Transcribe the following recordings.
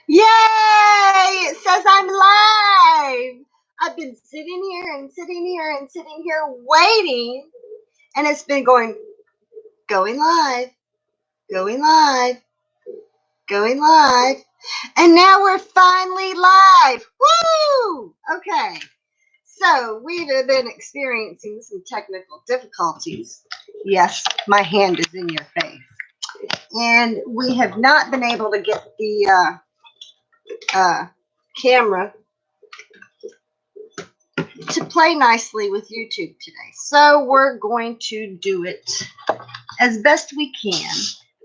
Yay! It says I'm live. I've been sitting here and sitting here and sitting here waiting, and it's been going live, going live, going live, and now we're finally live. Woo! Okay. So we've been experiencing some technical difficulties. Yes, my hand is in your face. And we have not been able to get the camera to play nicely with YouTube today. So we're going to do it as best we can.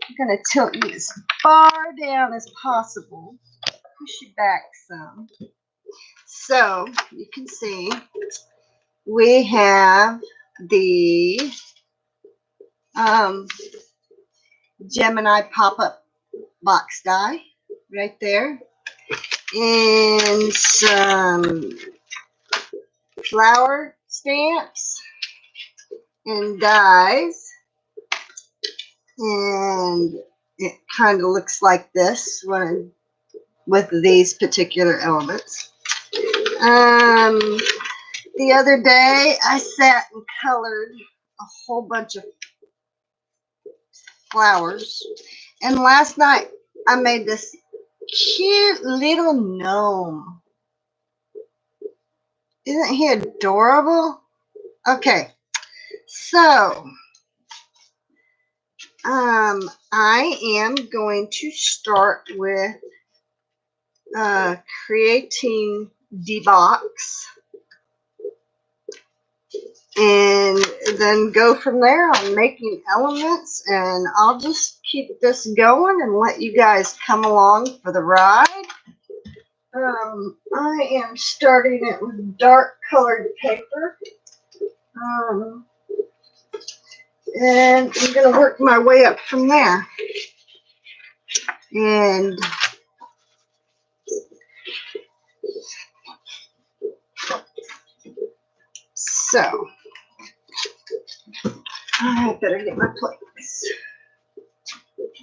I'm going to tilt you as far down as possible. Push you back some. So you can see we have the Gemini pop-up box die right there. And some flower stamps and dies, and it kind of looks like this one with these particular elements. The other day I sat and colored a whole bunch of flowers, and last night I made this cute little gnome. Isn't he adorable? Okay, so I am going to start with creating the box, and then go from there on making elements, and I'll just keep this going and let you guys come along for the ride. I am starting it with dark colored paper. And I'm going to work my way up from there. And so, I better get my plates.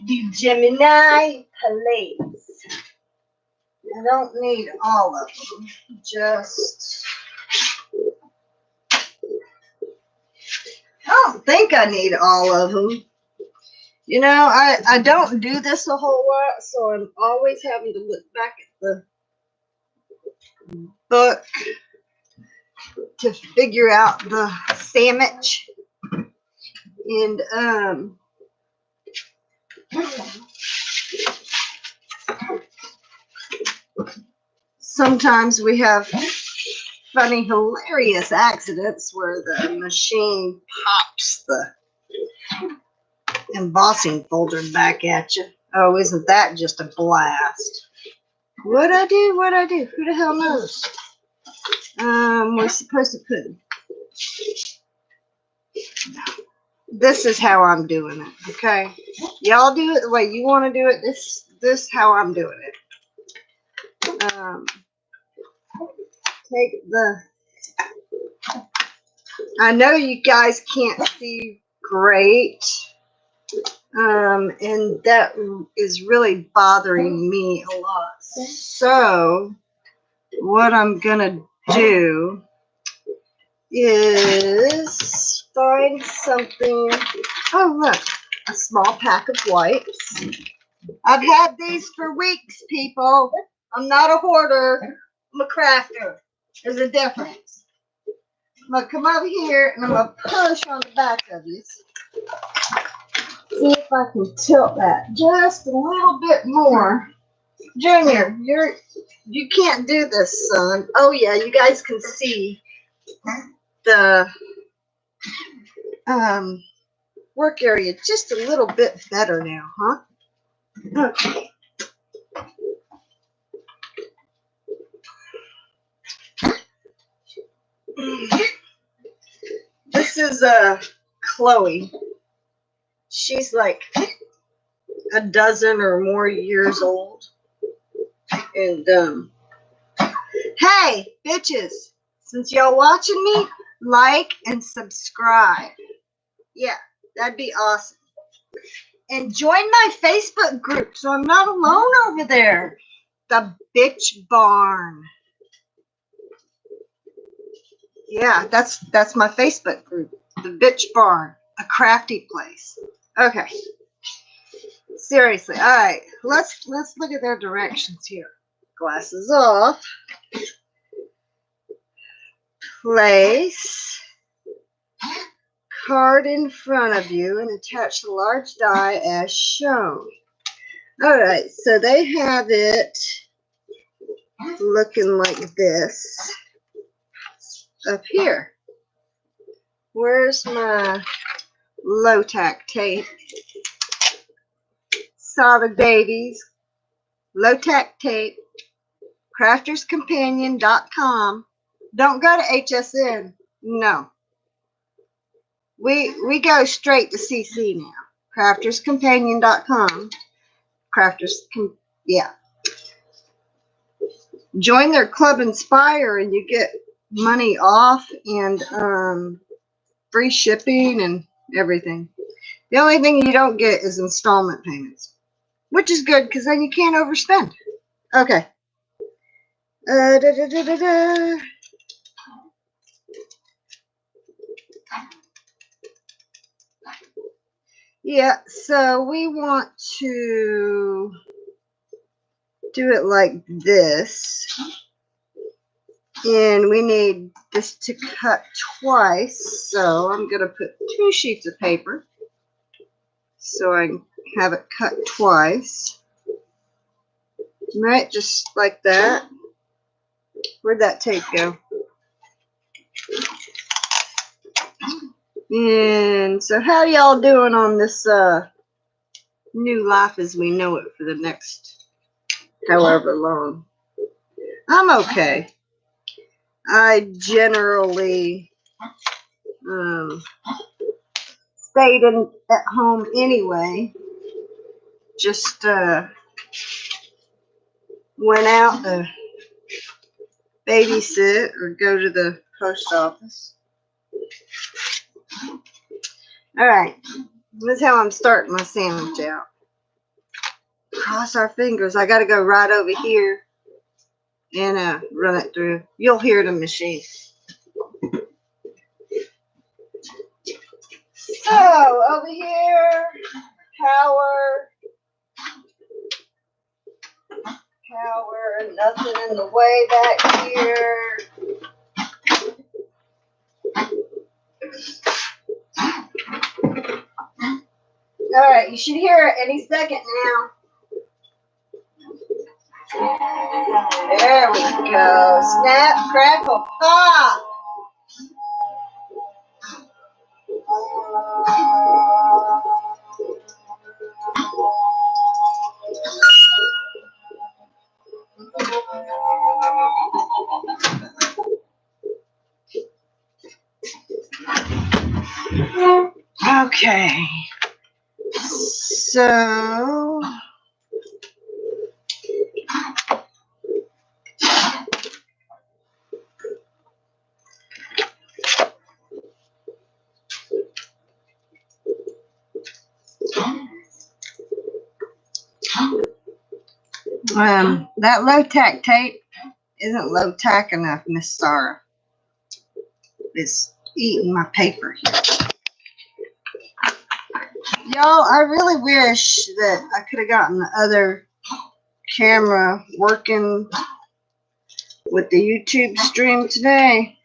The Gemini plates. I don't need all of them, just, I don't think I need all of them. You know, I don't do this a whole lot, so I'm always having to look back at the book to figure out the sandwich. And sometimes we have funny, hilarious accidents where the machine pops the embossing folder back at you. Oh, isn't that just a blast? What'd I do? Who the hell knows? We're supposed to put, this is how I'm doing it, okay? Y'all do it the way you want to do it. This how I'm doing it. Take the, I know you guys can't see great, and that is really bothering me a lot. So what I'm gonna do is find something. Oh, look, a small pack of wipes. I've had these for weeks, people. I'm not a hoarder. I'm a crafter. There's a difference. I'm going to come over here and I'm going to push on the back of you. See if I can tilt that just a little bit more. Junior, you can't do this, son. Oh, yeah, you guys can see the work area just a little bit better now, huh? Okay. This is Chloe. She's like a dozen or more years old. And hey, bitches, since y'all watching me, like and subscribe. Yeah, that'd be awesome. And join my Facebook group so I'm not alone over there. The Bitch Barn. Yeah, that's my Facebook group. The Bitch Barn, a crafty place. Okay. Seriously. All right. Let's look at their directions here. Glasses off. Place card in front of you and attach the large die as shown. All right. So they have it looking like this up here. Where's my low-tack tape? Solid babies. Low-tack tape. crafterscompanion.com. Don't go to HSN. No. We go straight to CC now. crafterscompanion.com. Yeah. Join their Club Inspire and you get money off and free shipping and everything. The only thing you don't get is installment payments, which is good because then you can't overspend. Okay. Da, da, da, da, da. Yeah, so we want to do it like this. And we need this to cut twice. So I'm going to put 2 sheets of paper so I can have it cut twice. Right, just like that. Where'd that tape go? And so how y'all doing on this new life as we know it for the next however long? I'm okay. I generally stayed at home anyway. Just went out to babysit or go to the post office. All right, this is how I'm starting my sandwich out. Cross our fingers. I got to go right over here and run it through. You'll hear the machine. So over here, power, nothing in the way back here. All right, you should hear it any second now. There we go. Snap, crackle, pop. Okay. So that low-tack tape isn't low-tack enough, Miss Sarah. It's eating my paper here. Y'all, I really wish that I could have gotten the other camera working with the YouTube stream today.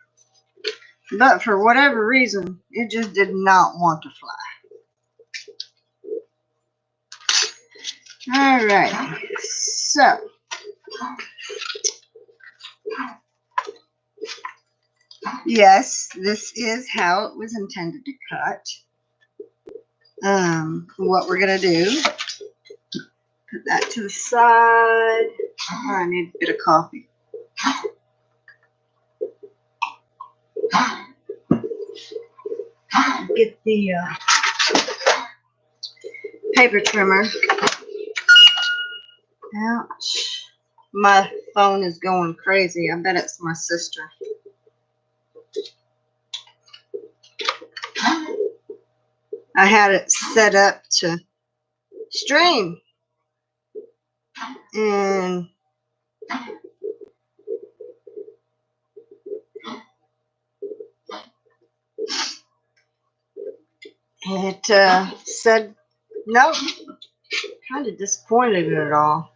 But for whatever reason, it just did not want to fly. All right. So yes, this is how it was intended to cut. What we're gonna do, put that to the side. Oh, I need a bit of coffee. Get the paper trimmer. Ouch. My phone is going crazy. I bet it's my sister. I had it set up to stream. And It said no. Kind of disappointed in it all.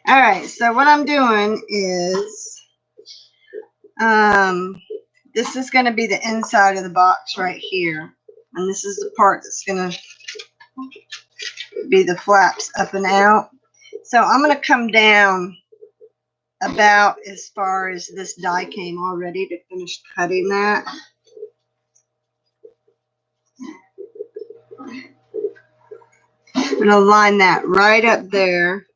All right, so what I'm doing is, this is going to be the inside of the box right here, and this is the part that's going to be the flaps up and out. So I'm going to come down about as far as this die came already to finish cutting that. I'm going to line that right up there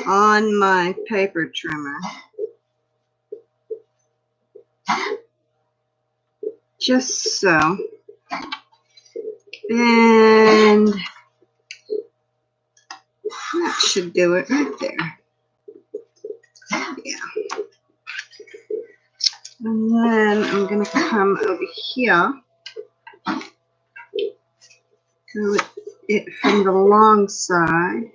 on my paper trimmer. Just so. And that should do it right there. Yeah. And then I'm going to come over here. Go it from the long side.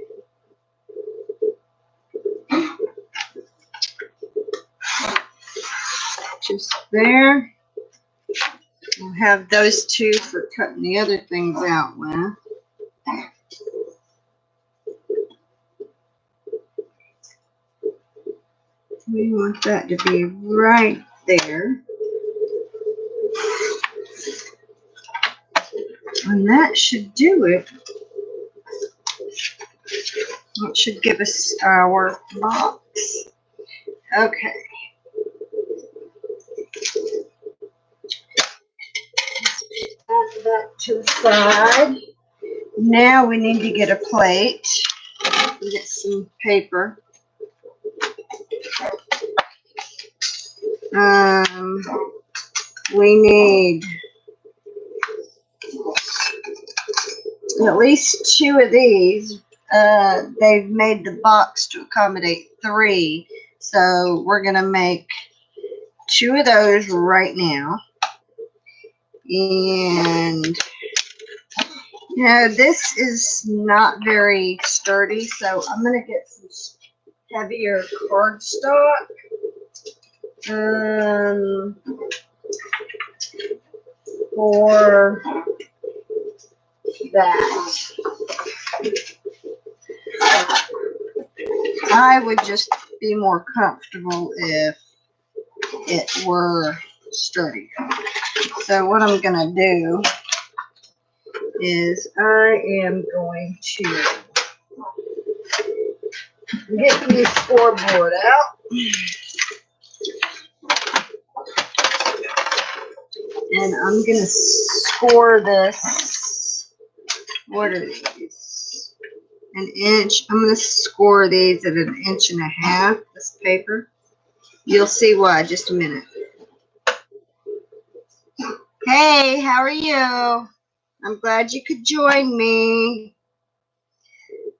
Just there. We'll have those two for cutting the other things out with. We want that to be right there. And that should do it. That should give us our box. Okay. Put that to the side. Now we need to get a plate and get some paper. We need at least 2 of these. They've made the box to accommodate 3, so we're gonna make 2 of those right now. And you know, this is not very sturdy, so I'm gonna get some heavier cardstock. For that, I would just be more comfortable if it were sturdier. So what I'm gonna do is I am going to get the scoreboard out. And I'm going to score this. What are these? An inch. I'm going to score these at 1.5 inches, this paper. You'll see why in just a minute. Hey, how are you? I'm glad you could join me.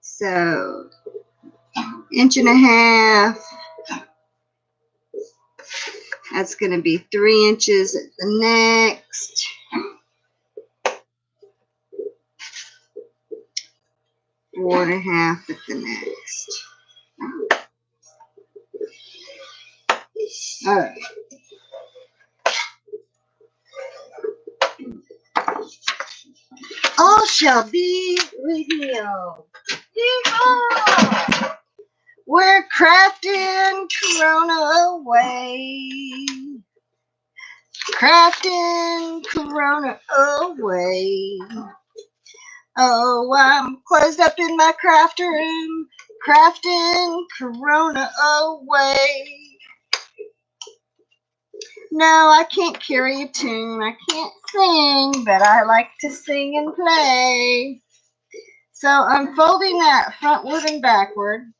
So, 1.5 inches. That's going to be 3 inches at the next. Four and a half at the next. All right. All shall be revealed. Yeehaw! We're crafting Corona away. Crafting Corona away. Oh, I'm closed up in my craft room, crafting Corona away. No, I can't carry a tune, I can't sing, but I like to sing and play. So I'm folding that frontward and backward,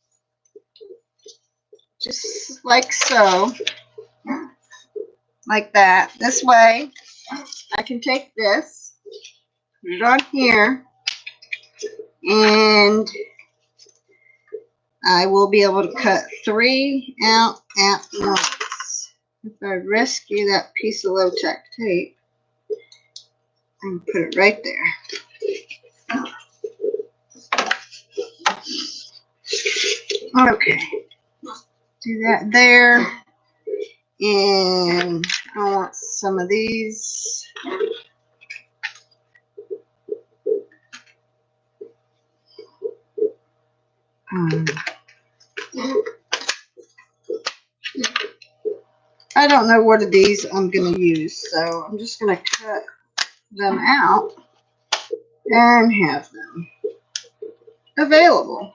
just like so, like that. This way, I can take this, put it on here, and I will be able to cut 3 out at once. If I rescue that piece of low-tack tape, I can put it right there. Okay, do that there. And I want some of these. I don't know what of these I'm going to use, so I'm just going to cut them out and have them available.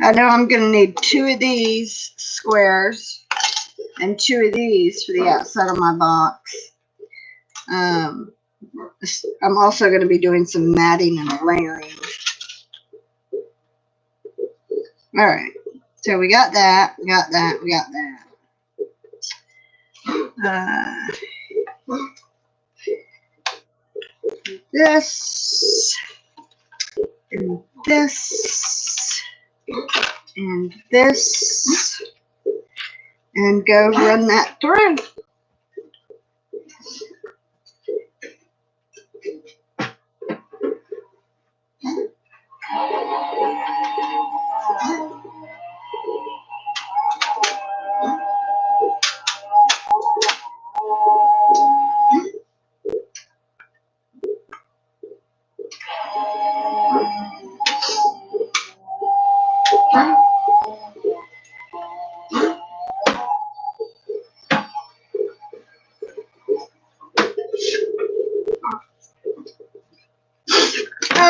I know I'm going to need 2 of these squares and 2 of these for the outside of my box. I'm also going to be doing some matting and layering. All right, so we got that, we got that, we got that. This, and this, and this, and go run that through.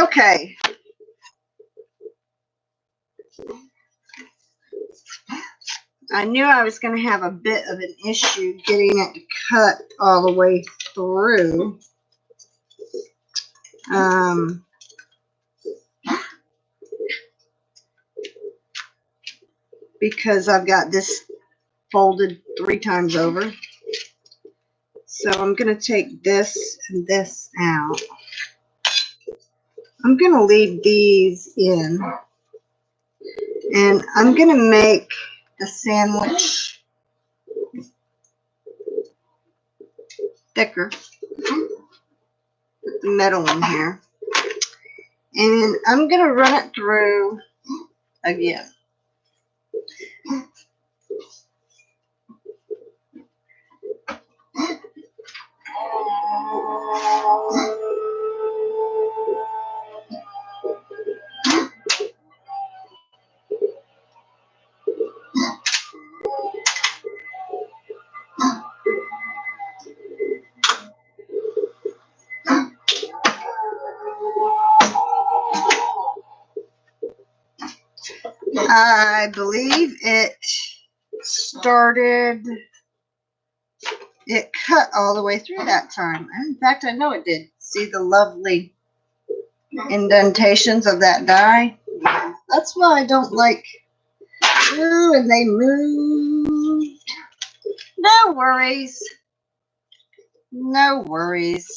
Okay. I knew I was going to have a bit of an issue getting it to cut all the way through. Because I've got this folded 3 times over. So I'm going to take this and this out. I'm going to leave these in. And I'm going to make the sandwich thicker. Put the metal in here. And I'm going to run it through again. I believe it cut all the way through that time. In fact, I know it did. See the lovely indentations of that die? That's why I don't like, ooh, and they moved. No worries. No worries.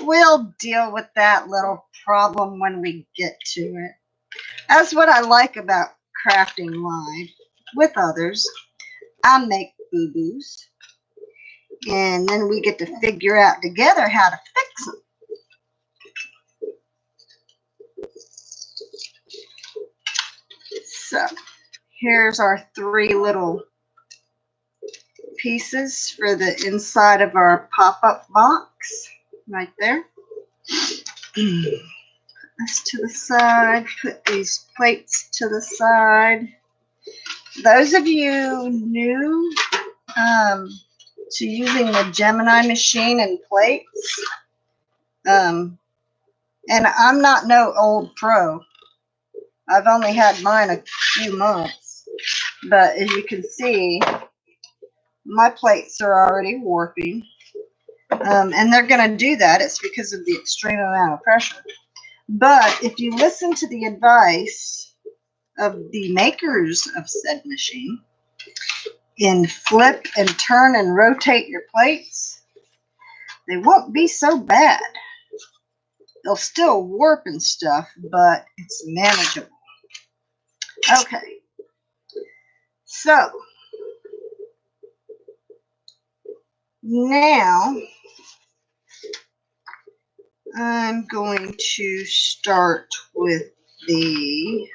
We'll deal with that little problem when we get to it. That's what I like about crafting live with others. I make boo-boos. And then we get to figure out together how to fix them. So here's our 3 little pieces for the inside of our pop-up box right there. Put this to the side. Put these plates to the side. Those of you new to using the Gemini machine and plates, and I'm not no old pro. I've only had mine a few months, but as you can see, my plates are already warping, and they're going to do that. It's because of the extreme amount of pressure. But if you listen to the advice of the makers of said machine and flip and turn and rotate your plates, they won't be so bad. They'll still warp and stuff, but it's manageable. Okay, so Now, I'm going to start with the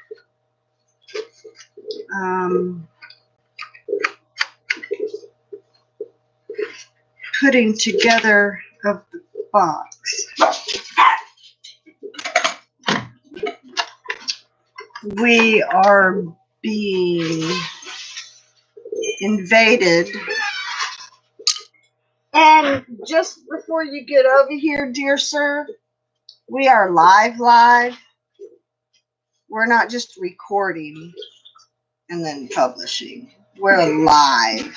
putting together of the box. We are being invaded. And just before you get over here, dear sir, we are live. We're not just recording and then publishing. We're live.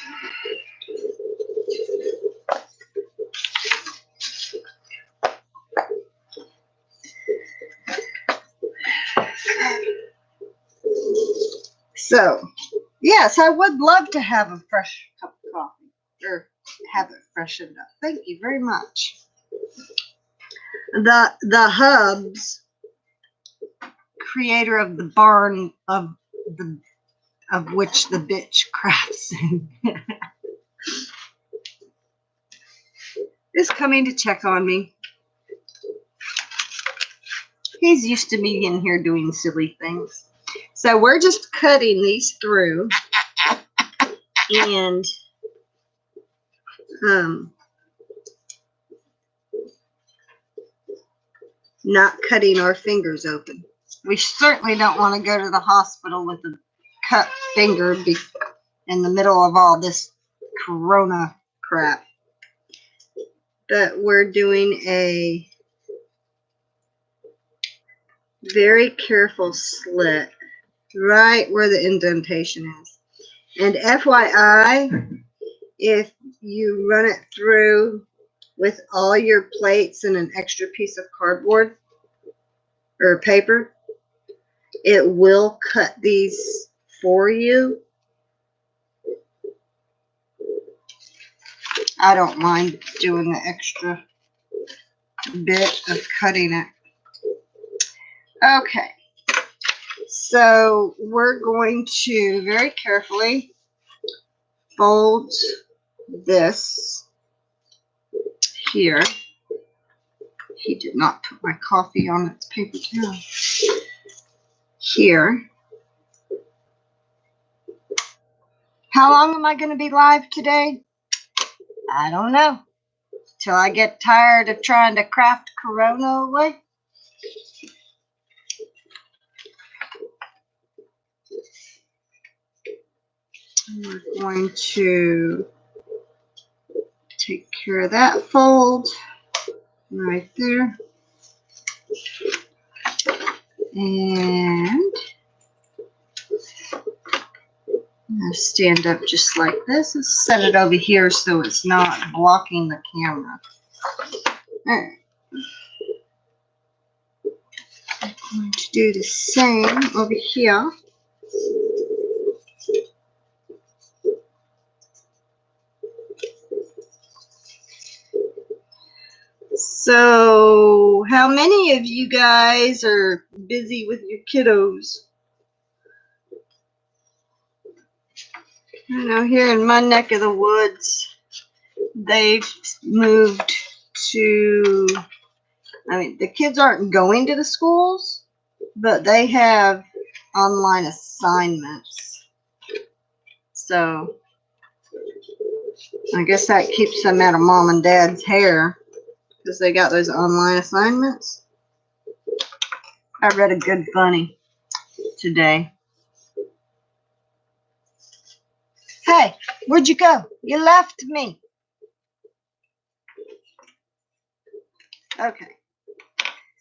So, yes, I would love to have a fresh cup of coffee or have it freshened up. Thank you very much. The Hubs, creator of the barn of which the bitch crafts in, is coming to check on me. He's used to me in here doing silly things. So we're just cutting these through and not cutting our fingers open. We certainly don't want to go to the hospital with a cut finger in the middle of all this corona crap. But we're doing a very careful slit right where the indentation is. And FYI, if you run it through with all your plates and an extra piece of cardboard or paper, it will cut these for you. I don't mind doing the extra bit of cutting it. Okay, so we're going to very carefully fold this here. He did not put my coffee on its paper towel. Here. How long am I going to be live today? I don't know. Till I get tired of trying to craft Corona away. We're going to take care of that fold right there. And I'll stand up just like this. Let's set it over here so it's not blocking the camera. All right. I'm going to do the same over here. So, how many of you guys are busy with your kiddos? You know, here in my neck of the woods, they've moved to, I mean, the kids aren't going to the schools, but they have online assignments. So, I guess that keeps them out of mom and dad's hair because they got those online assignments. I read a good bunny today. Hey, where'd you go? You left me. Okay.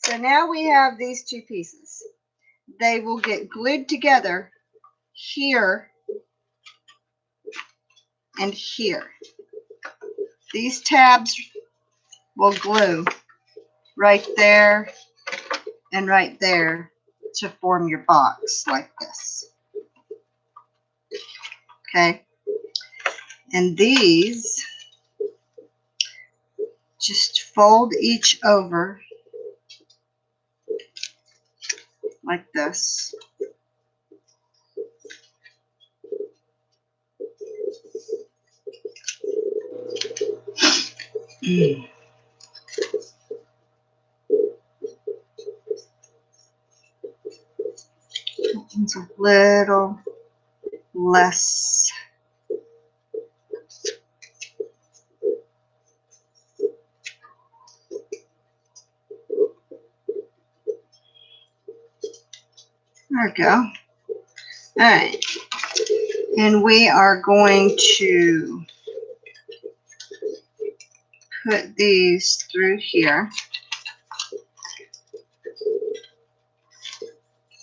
So now we have these two pieces. They will get glued together here and here. These tabs will glue right there and right there to form your box like this. Okay. And these just fold each over like this. It's a little less. There we go. All right. And we are going to put these through here.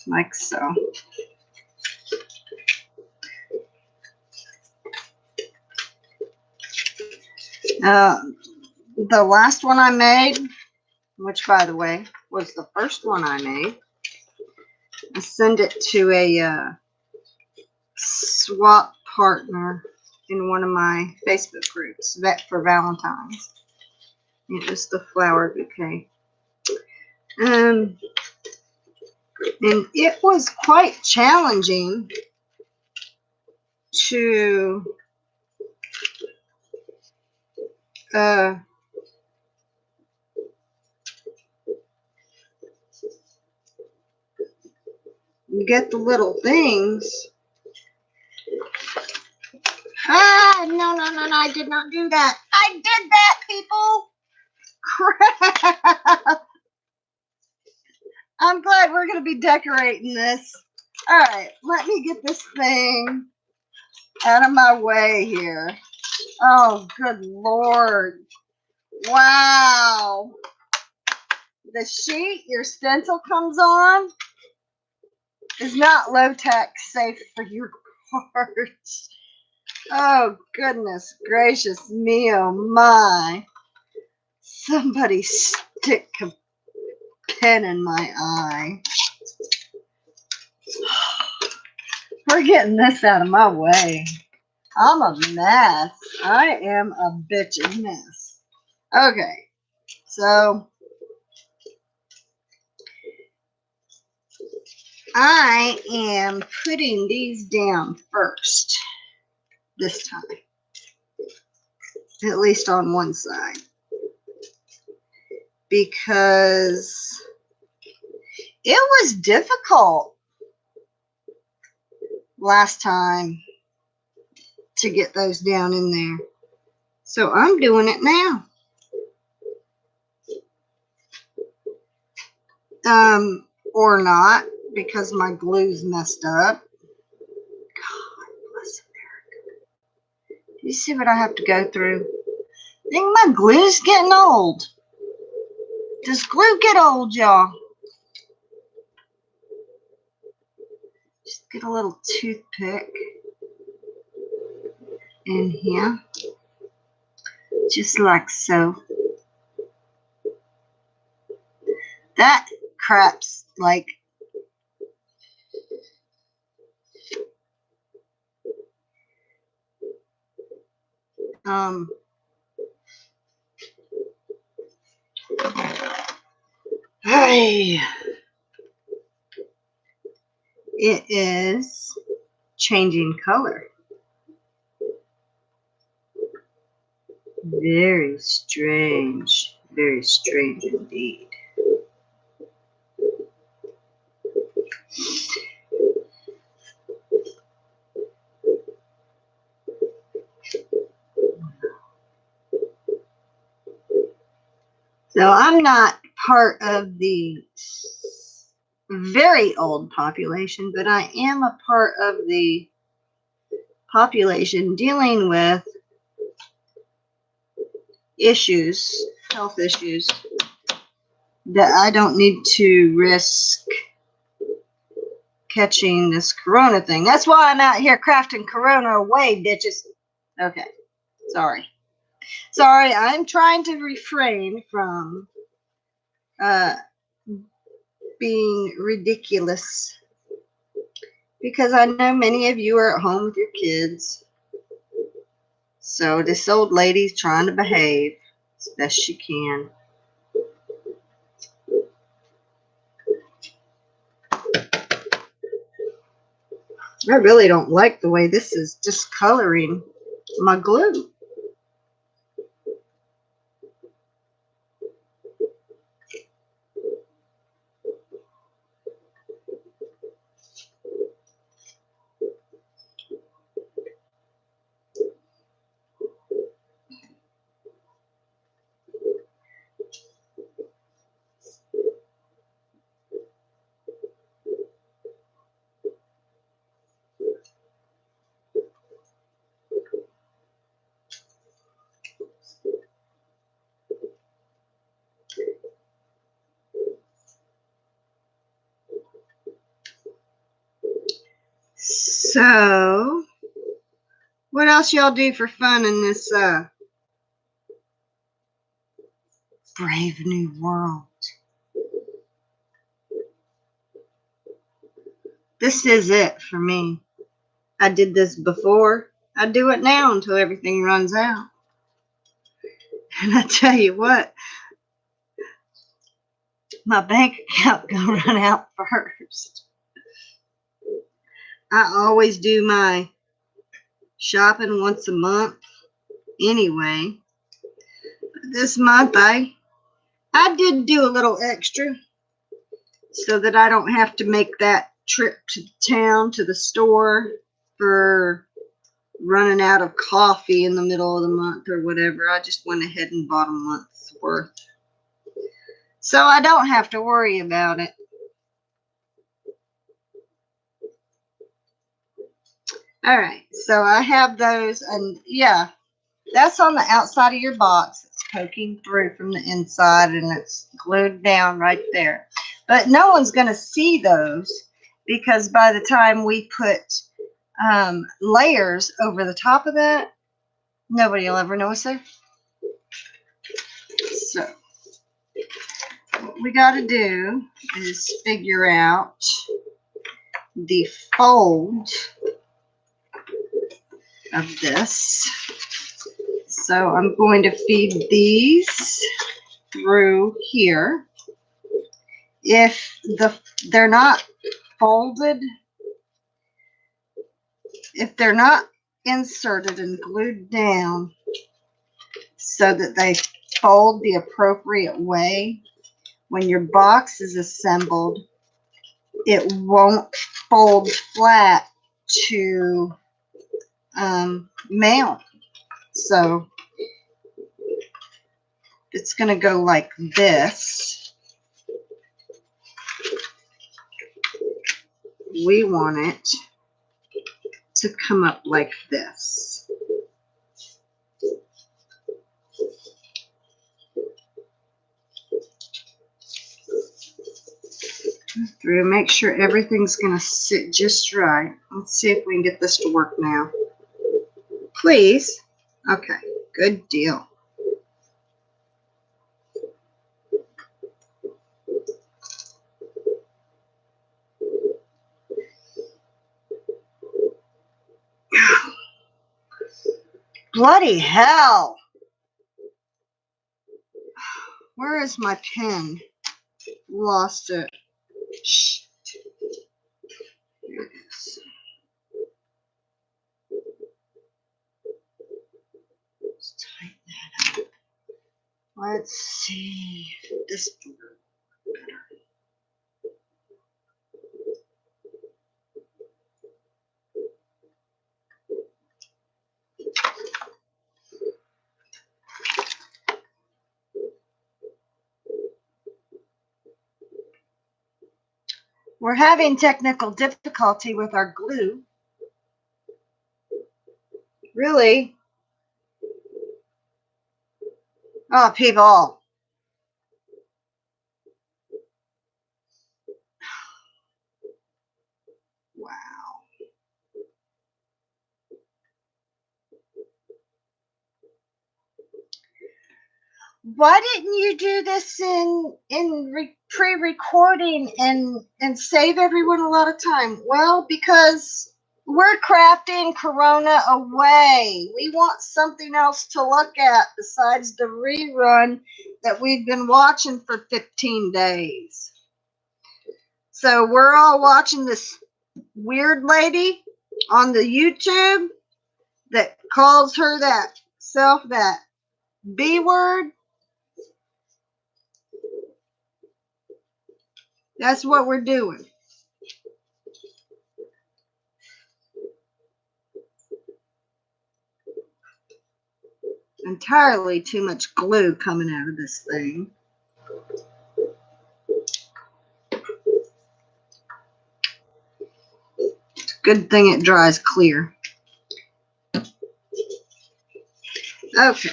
Like so. The last one I made, which by the way was the first one I made, I sent it to a swap partner in one of my Facebook groups for Valentine's. It was the flower bouquet. And it was quite challenging to get the little things. No, I did not do that. I did that, people. Crap. I'm glad we're going to be decorating this. All right, let me get this thing out of my way here. Oh, good Lord. Wow. The sheet your stencil comes on is not low-tech, safe for your cards. Oh, goodness gracious me, oh my. Somebody stick a pen in my eye. We're getting this out of my way. I'm a mess. I am a bitchin' mess. Okay, so I am putting these down first this time, at least on one side, because it was difficult last time to get those down in there. So I'm doing it now. Or not, because my glue's messed up. God bless America. Do you see what I have to go through? I think my glue's getting old. Does glue get old, y'all? Just get a little toothpick in here. Just like so. That crap's like hey, it is changing color. Very strange indeed. So I'm not part of the very old population, but I am a part of the population dealing with issues, health issues, that I don't need to risk catching this corona thing. That's why I'm out here crafting corona away, bitches. Okay, sorry, I'm trying to refrain from being ridiculous, because I know many of you are at home with your kids. So this old lady's trying to behave as best she can. I really don't like the way this is discoloring my glue. So, what else y'all do for fun in this brave new world? This is it for me. I did this before. I do it now until everything runs out. And I tell you what, my bank account gonna run out first. I always do my shopping once a month anyway. This month I did do a little extra so that I don't have to make that trip to town to the store for running out of coffee in the middle of the month or whatever. I just went ahead and bought a month's worth. So I don't have to worry about it. All right, so I have those, and yeah, that's on the outside of your box. It's poking through from the inside, and it's glued down right there. But no one's going to see those because by the time we put layers over the top of that, nobody will ever know it's there. So what we got to do is figure out the fold of this. So I'm going to feed these through here. If they're not folded, if they're not inserted and glued down so that they fold the appropriate way, when your box is assembled, it won't fold flat to mount. So it's going to go like this. We want it to come up like this. Through, make sure everything's going to sit just right. Let's see if we can get this to work now. Please. Okay, good deal. Bloody hell. Where is my pen? Lost it. Shit. Here it is. Let's tighten that up. Let's see if this will work better. We're having technical difficulty with our glue. Really? Oh, people. Wow. Why didn't you do this in pre-recording and save everyone a lot of time? Well, because we're crafting Corona away. We want something else to look at besides the rerun that we've been watching for 15 days. So we're all watching this weird lady on the YouTube that calls her that B word. That's what we're doing. Entirely too much glue coming out of this thing. Good thing it dries clear. Okay,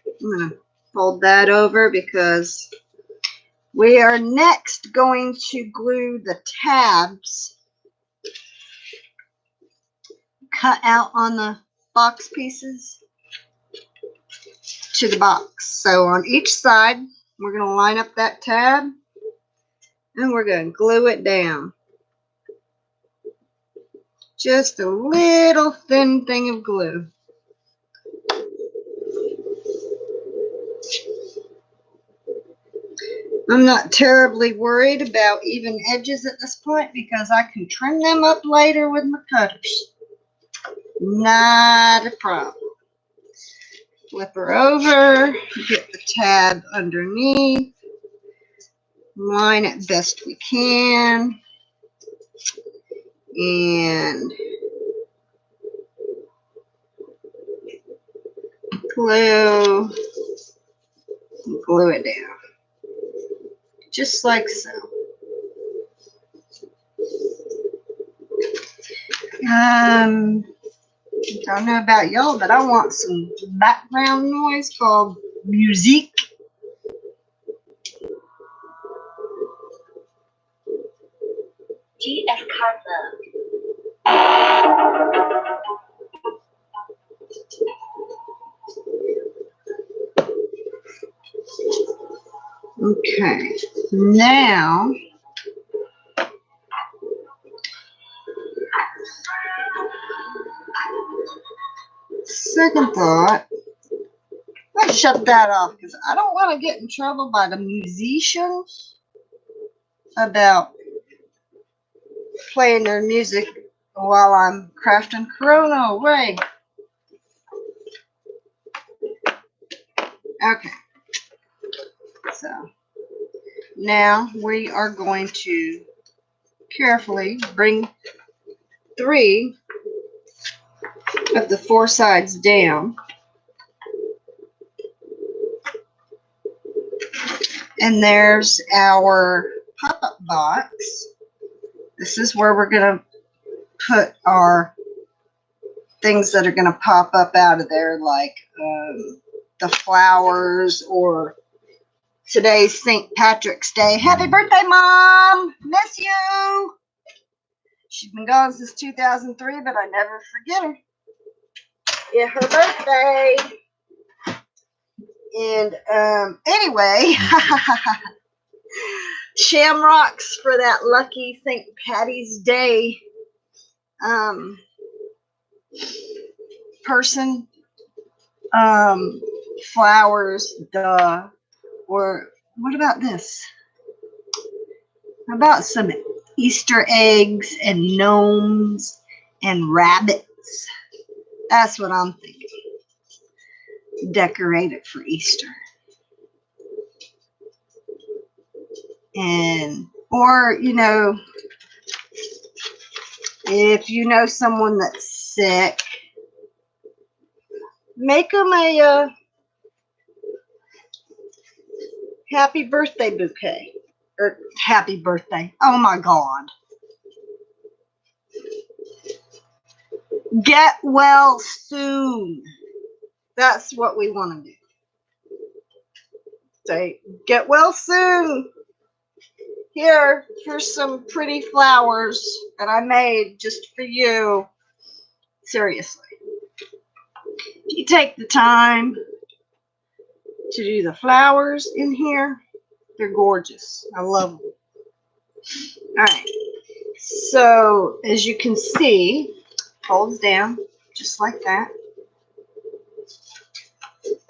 I'm going to fold that over because we are next going to glue the tabs cut out on the box pieces to the box. So on each side, we're going to line up that tab and we're going to glue it down. Just a little thin thing of glue. I'm not terribly worried about even edges at this point because I can trim them up later with my cutters. Not a problem. Flip her over, get the tab underneath, line it best we can, and glue it down, just like so. Don't know about y'all, but I want some background noise called music. GF Okay, now second thought, let's shut that off because I don't want to get in trouble by the musicians about playing their music while I'm crafting Corona away. Okay, so now we are going to carefully bring 3 of the 4 sides down. And there's our pop-up box. This is where we're going to put our things that are going to pop up out of there, like the flowers, or today's St. Patrick's Day. Happy birthday, Mom! Miss you! She's been gone since 2003, but I never forget her. Yeah, her birthday. And anyway, shamrocks for that lucky St. Patty's Day person. Flowers, duh. Or what about this? How about some Easter eggs and gnomes and rabbits? That's what I'm thinking. Decorate it for Easter. And, or, you know, if you know someone that's sick, make them a happy birthday bouquet. Or happy birthday. Oh my God. Get well soon. That's what we want to do. Say, get well soon. Here's some pretty flowers that I made just for you. Seriously. If you take the time to do the flowers in here, they're gorgeous. I love them. All right. So, as you can see, folds down just like that.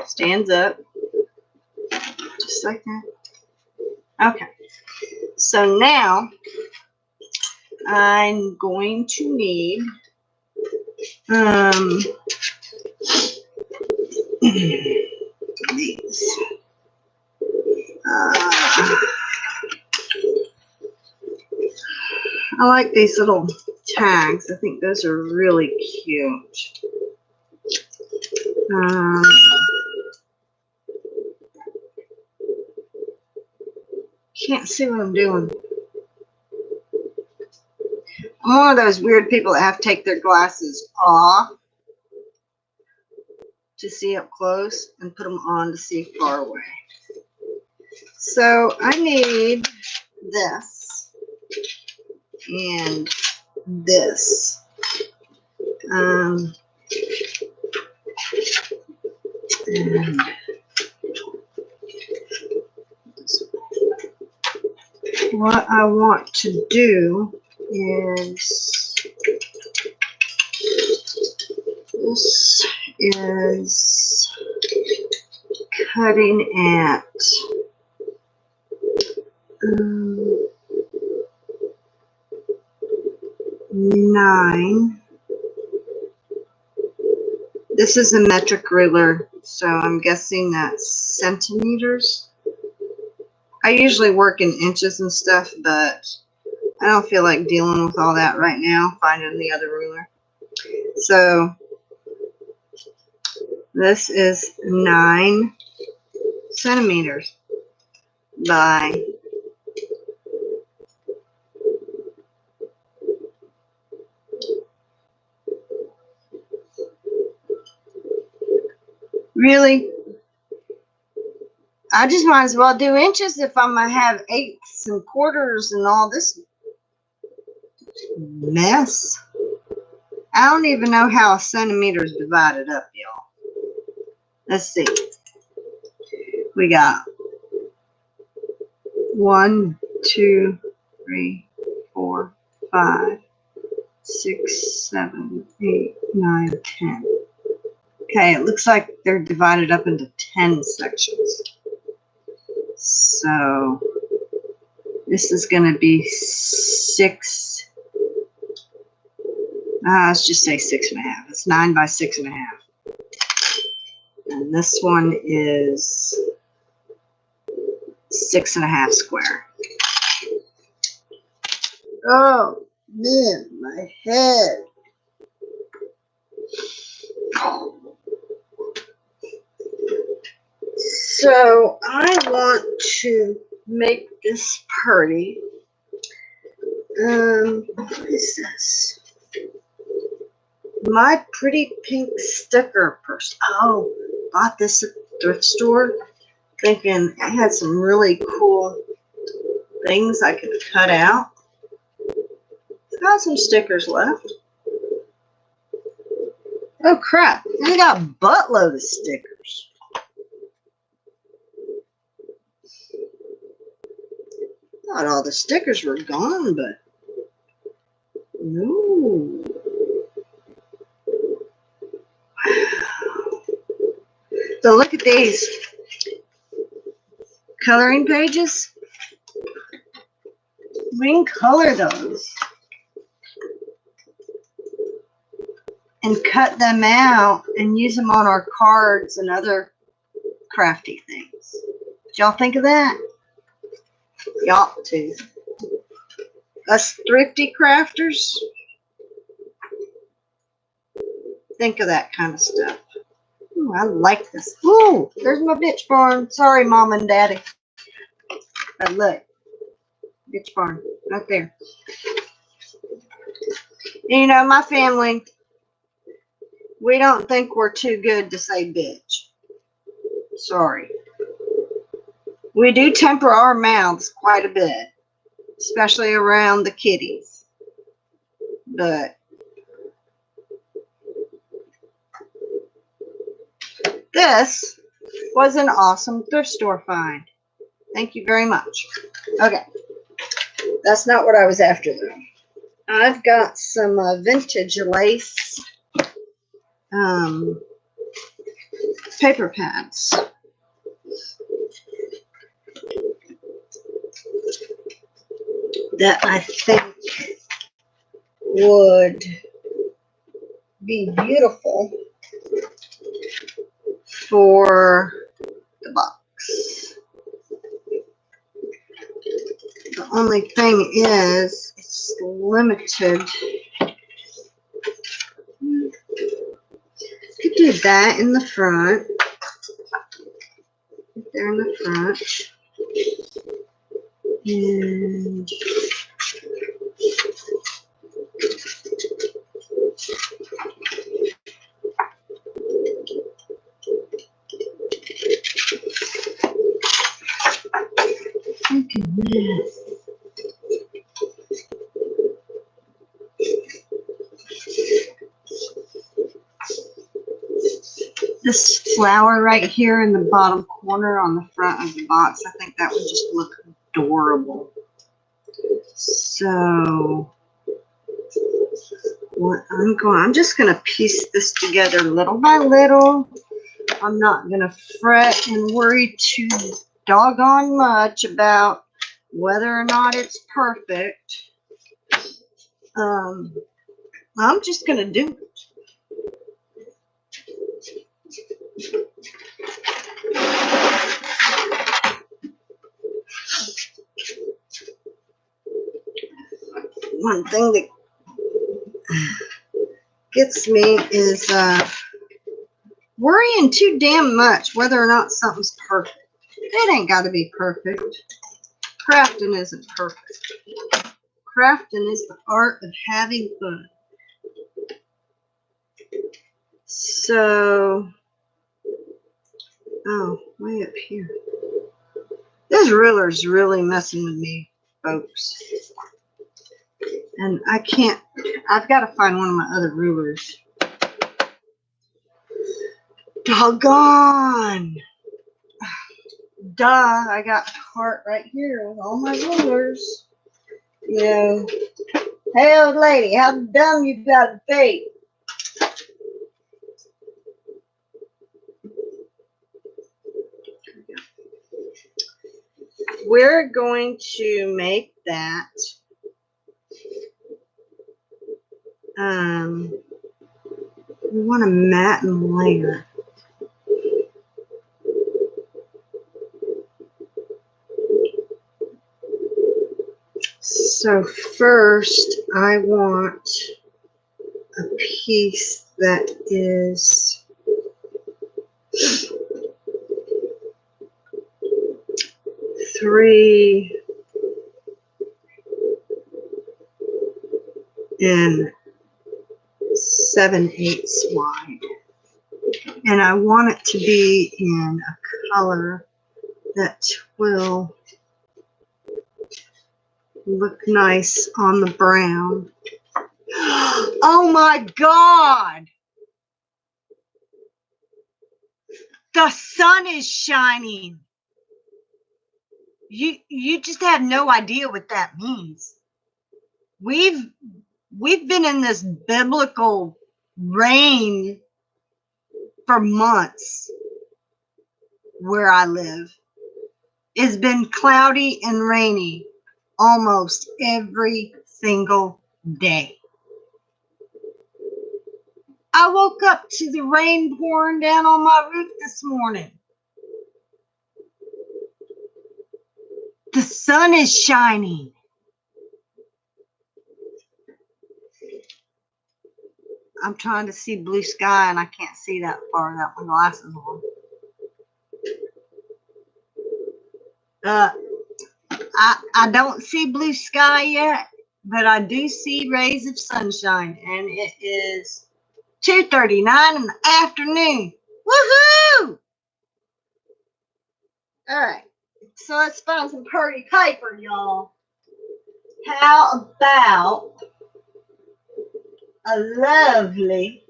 Stands up just like that. Okay. So now I'm going to need these. I like these little tags. I think those are really cute. Can't see what I'm doing. I'm one of those weird people that have to take their glasses off to see up close and put them on to see far away. So I need this and this. And what I want to do is, this is cutting at 9. This is a metric ruler, so I'm guessing that's centimeters. I usually work in inches and stuff, but I don't feel like dealing with all that right now, finding the other ruler. So this is 9 centimeters by 'Really? I just might as well do inches if I'm going to have eighths and quarters and all this mess. I don't even know how a centimeter is divided up, y'all. Let's see. We got 1, 2, 3, 4, 5, 6, 7, 8, 9, 10. Okay, it looks like they're divided up into 10 sections. So this is going to be 6. Let's just say 6.5. It's 9 by 6.5. And this one is 6.5 square. Oh man, my head. So I want to make this pretty. What is this? My pretty pink sticker person. Oh, bought this at the thrift store, thinking I had some really cool things I could cut out. Got some stickers left. Oh crap! I got a buttload of stickers. Thought all the stickers were gone, but no. Wow. So look at these coloring pages. We can color those and cut them out and use them on our cards and other crafty things. Did y'all think of that? Y'all too. Us thrifty crafters, think of that kind of stuff. Ooh, I like this. Ooh, there's my bitch barn. Sorry, Mom and Daddy. But look, bitch barn right there. You know, my family, we don't think we're too good to say bitch. Sorry. We do temper our mouths quite a bit, especially around the kitties. But this was an awesome thrift store find. Thank you very much. Okay. That's not what I was after, though. I've got some vintage lace paper pads. That I think would be beautiful for the box. The only thing is, it's limited. Could do that in the front. There in the front. And look at this. this flower right here in the bottom corner on the front of the box. I think that would just look adorable. So what I'm just gonna piece this together little by little. I'm not gonna fret and worry too doggone much about whether or not it's perfect. I'm just gonna do it. One thing that gets me is worrying too damn much whether or not something's perfect. It ain't got to be perfect. Crafting isn't perfect. Crafting is the art of having fun. So, oh, way up here. This ruler's really messing with me, folks. And I can't, I've got to find one of my other rulers. Doggone. Duh, I got a cart right here with all my rulers. You know, hey old lady, how dumb you gotta be. We're going to make that we want a matte and layer. So first I want a piece that is three and 7/8 wide. And I want it to be in a color that will look nice on the brown. Oh my God! The sun is shining. You just have no idea what that means. We've been in this biblical rain for months where I live. It's been cloudy and rainy almost every single day. I woke up to the rain pouring down on my roof this morning. The sun is shining. I'm trying to see blue sky and I can't see that far without my glasses on. I don't see blue sky yet, but I do see rays of sunshine, and it is 2:39 in the afternoon. Woohoo! All right, so let's find some pretty paper, y'all. How about a lovely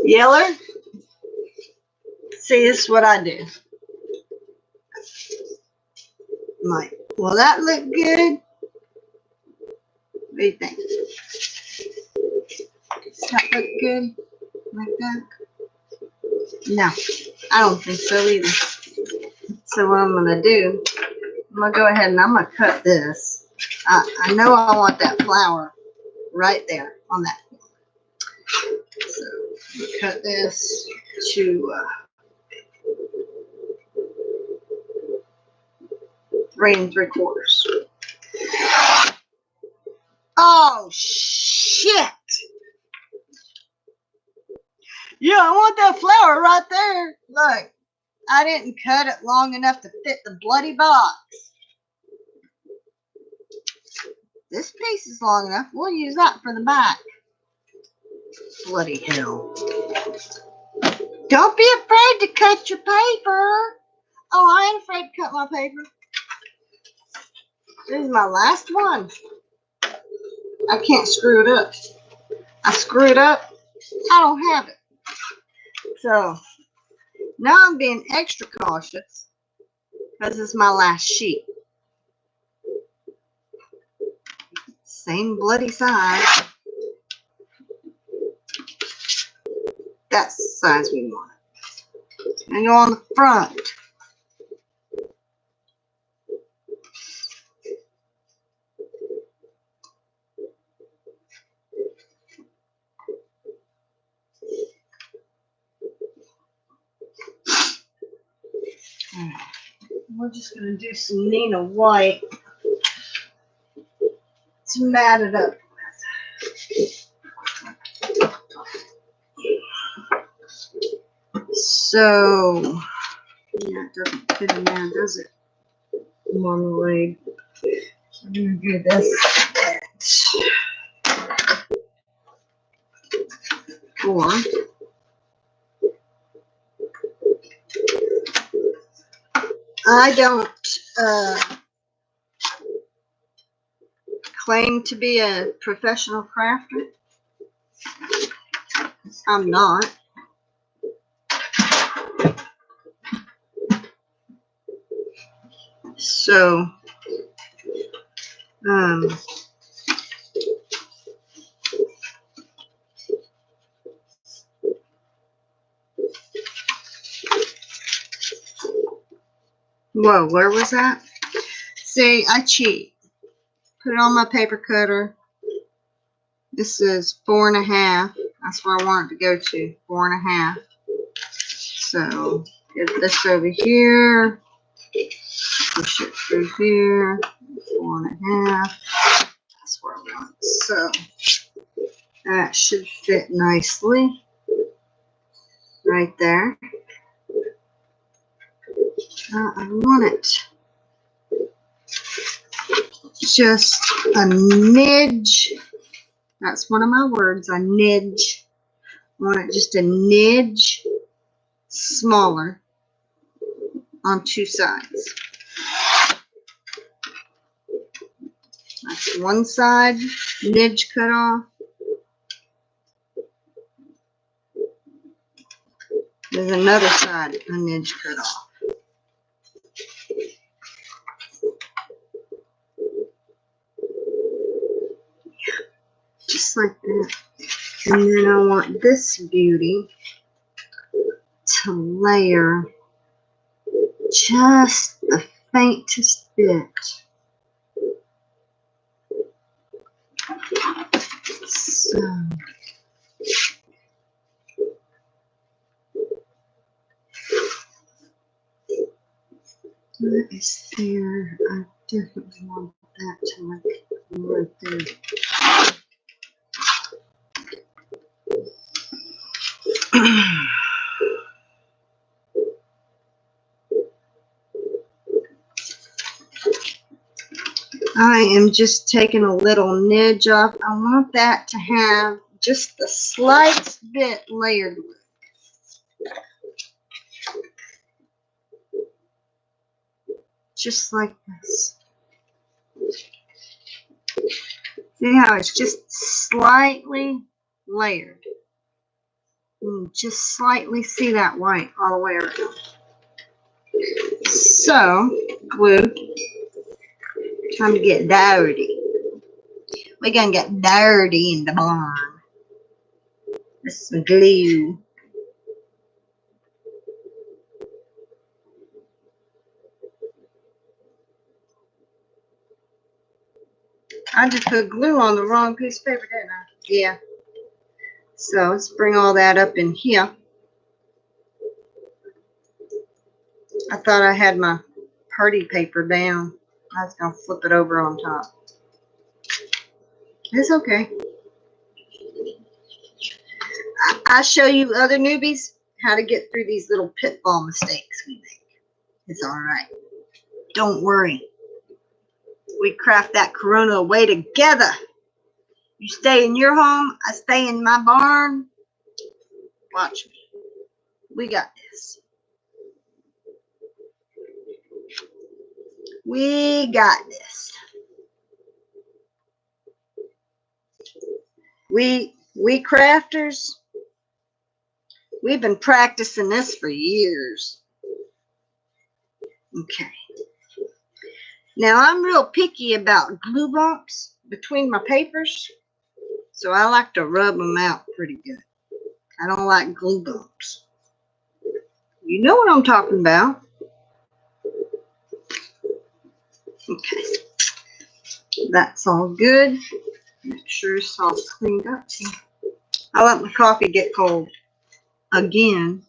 yeller? See, this is what I do. I'm like, will that look good? What do you think? Does that look good? Like that? No, I don't think so either. So what I'm going to do, I'm going to go ahead and I'm going to cut this. I know I want that flower right there on that. So I'm going to cut this to 3 3/4. Oh, shit. Yeah, I want that flower right there. Look, I didn't cut it long enough to fit the bloody box. This piece is long enough. We'll use that for the back. Bloody hell. Don't be afraid to cut your paper. Oh, I ain't afraid to cut my paper. This is my last one. I can't screw it up. I screw it up, I don't have it. So now I'm being extra cautious because it's my last sheet. Same bloody size. That's the size we want. And go on the front. We're just going to do some Nina White to mat it up with. So, yeah, it doesn't fit in there, does it? Marmalade. So I'm going to do this. Or I don't claim to be a professional crafter. I'm not. So, whoa, where was that? See, I cheat. Put it on my paper cutter. This is 4.5. That's where I want it to go to, 4.5. So get this over here. Push it through here. 4.5. That's where I want it. So that should fit nicely right there. I want it just a nidge. That's one of my words, a nidge. I want it just a nidge smaller on two sides. That's one side nidge cut off. There's another side a nidge cut off. Just like that. And then I want this beauty to layer just the faintest bit. So that is fair. I definitely want that to like right there. I am just taking a little nidge off. I want that to have just the slightest bit layered. Just like this. See how it's just slightly layered. You just slightly see that white all the way around. So, glue. Time to get dirty. We're gonna get dirty in the barn. This is some glue. I just put glue on the wrong piece of paper, didn't I? Yeah. So let's bring all that up in here. I thought I had my party paper down. I was gonna flip it over on top. It's okay. I show you other newbies how to get through these little pitfall mistakes we make. It's all right. Don't worry. We craft that Corona away together. You stay in your home, I stay in my barn. Watch me. We got this. We got this. We crafters, we've been practicing this for years. Okay. Now, I'm real picky about glue bumps between my papers, so I like to rub them out pretty good. I don't like glue bumps. You know what I'm talking about. Okay. That's all good. Make sure it's all cleaned up. I let my coffee get cold again.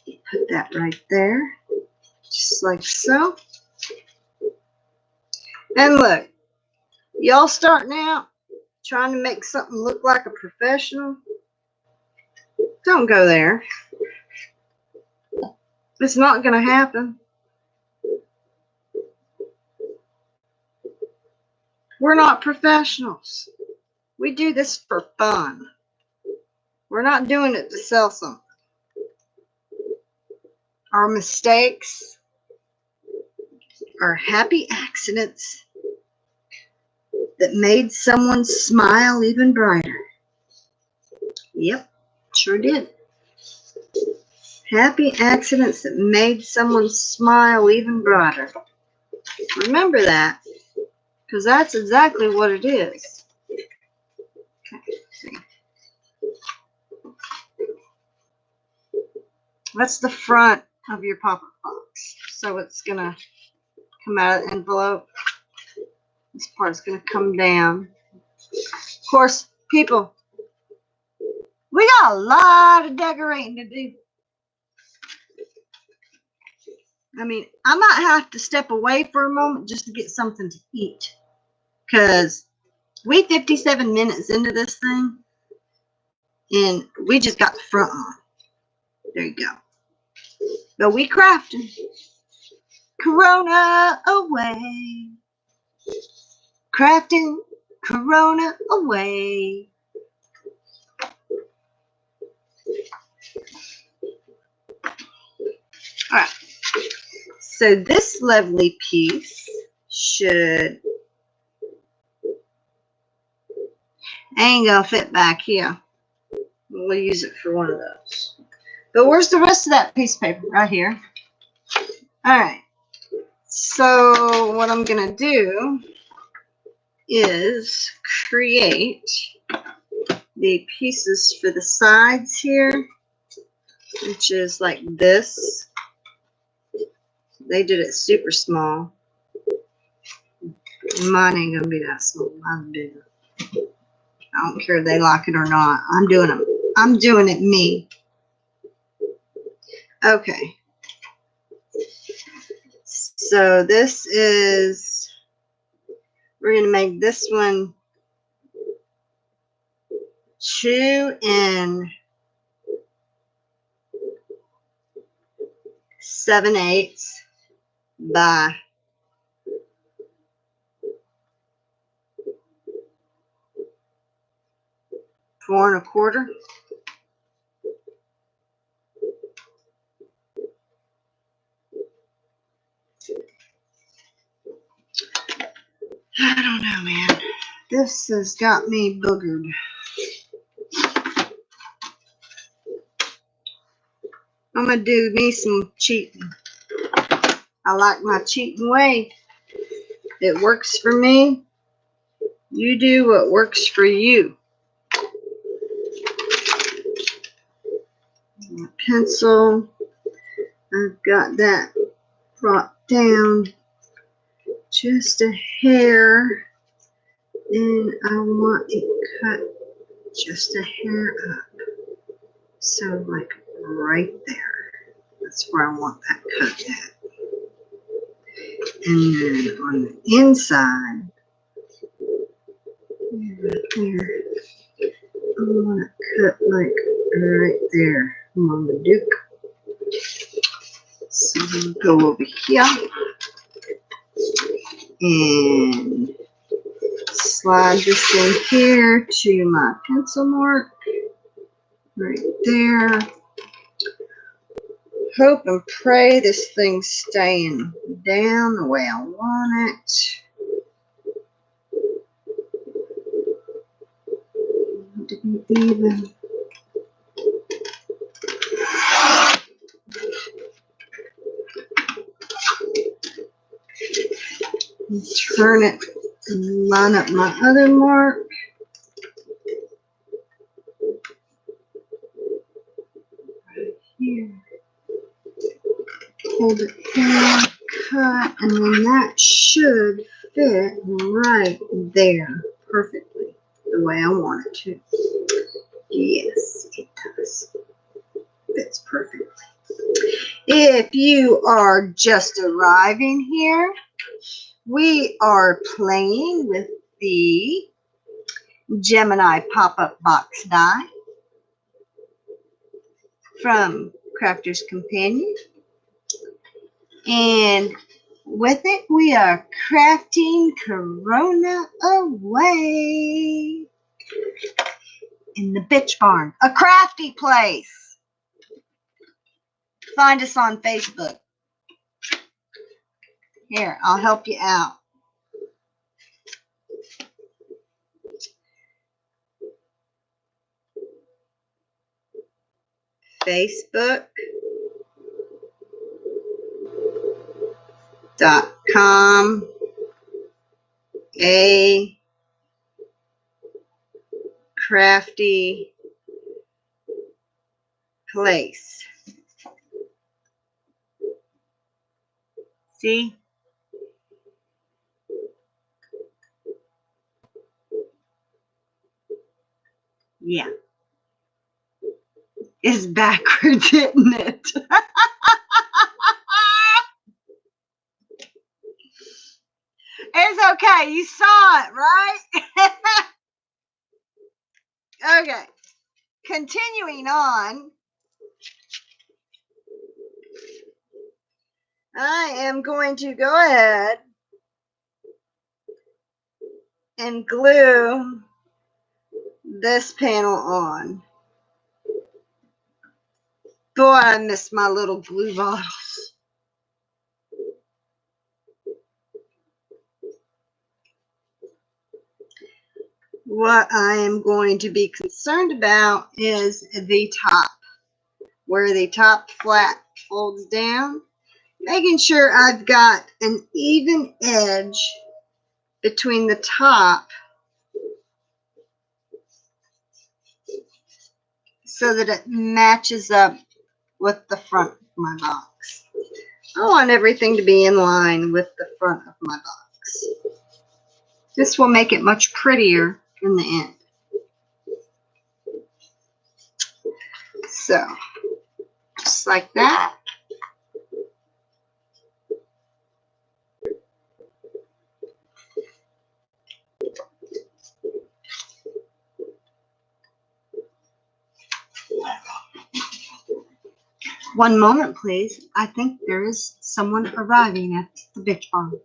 Put that right there, just like so. And look, y'all starting out trying to make something look like a professional, don't go there. It's not going to happen. We're not professionals. We do this for fun. We're not doing it to sell something. Our mistakes are happy accidents that made someone smile even brighter. Yep, sure did. Happy accidents that made someone smile even brighter. Remember that, because that's exactly what it is. Okay, see. That's the front of your pop-up box. So it's going to come out of the envelope. This part's going to come down. Of course, people, we got a lot of decorating to do. I mean, I might have to step away for a moment just to get something to eat. Because we 57 minutes into this thing, and we just got the front on. There you go. But we crafting. Corona away. Crafting Corona away. All right. So this lovely piece should, ain't gonna fit back here. We'll use it for one of those. But where's the rest of that piece of paper? Right here. All right. So what I'm gonna do is create the pieces for the sides here, which is like this. They did it super small. Mine ain't gonna be that small. Mine's bigger. I don't care if they like it or not. I'm doing them. I'm doing it me. Okay. So this is, we're gonna make this one 2 7/8 by 4 1/4. I don't know, man. This has got me boogered. I'm gonna do me some cheating. I like my cheating way. It works for me. You do what works for you. My pencil, I've got that brought down just a hair, and I want it cut just a hair up. So like right there. That's where I want that cut at. And then on the inside, right there, I want it cut like right there on the duke. So I'm gonna go over here and slide this in here to my pencil mark right there. Hope and pray this thing's staying down the way I want it. didn't even. Turn it and line up my other mark. Right here. Hold it down, cut, and then that should fit right there perfectly the way I want it to. Yes, it does. Fits perfectly. If you are just arriving here, we are playing with the Gemini pop-up box die from Crafter's Companion. And with it, we are crafting Corona away in the bitch barn, a crafty place. Find us on Facebook. Here, I'll help you out. Facebook.com a crafty place. See? Yeah. It's backwards, isn't it? It's okay. You saw it, right? Okay. Continuing on. I am going to go ahead and glue this panel on. Boy, I miss my little glue bottles. What I am going to be concerned about is the top, where the top flat folds down, making sure I've got an even edge between the top so that it matches up with the front of my box. I want everything to be in line with the front of my box. This will make it much prettier in the end. So, just like that. One moment, please. I think there is someone arriving at the bitch farm.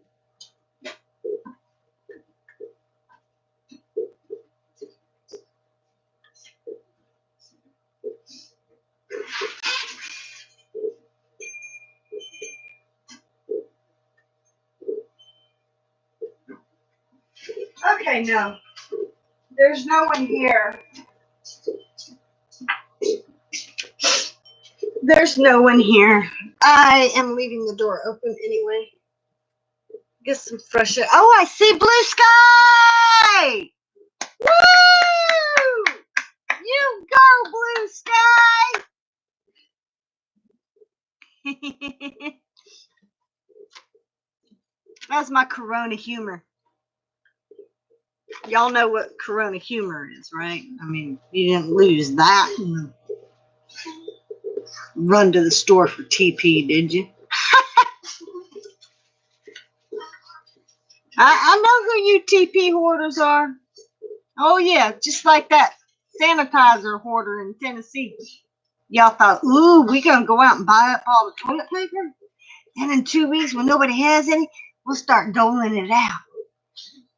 Okay, no. There's no one here. There's no one here. I am leaving the door open anyway. Get some fresh air. Oh, I see blue sky! Woo! You go, blue sky! That's my Corona humor. Y'all know what Corona humor is, right? I mean, you didn't lose that and run to the store for TP, did you? I know who you TP hoarders are. Oh, yeah, just like that sanitizer hoarder in Tennessee. Y'all thought, ooh, we going to go out and buy up all the toilet paper? And in 2 weeks, when nobody has any, we'll start doling it out.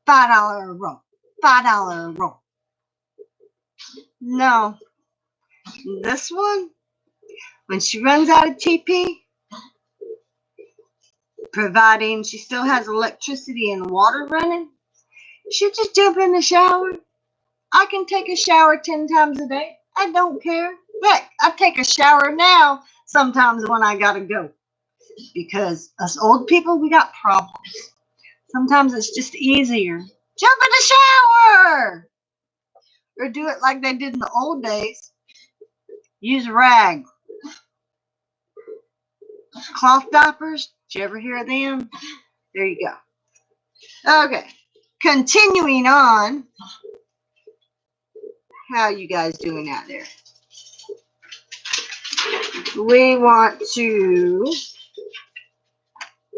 $5 a roll. $5 a roll. No. This one, when she runs out of TP, providing she still has electricity and water running, she'll just jump in the shower, I can take a shower 10 times a day. I don't care. Heck, I take a shower now sometimes when I gotta go. Because us old people, we got problems. Sometimes it's just easier. Jump in the shower! Or do it like they did in the old days. Use a rag. Cloth diapers. Did you ever hear of them? There you go. Okay. Continuing on. How you guys doing out there? We want to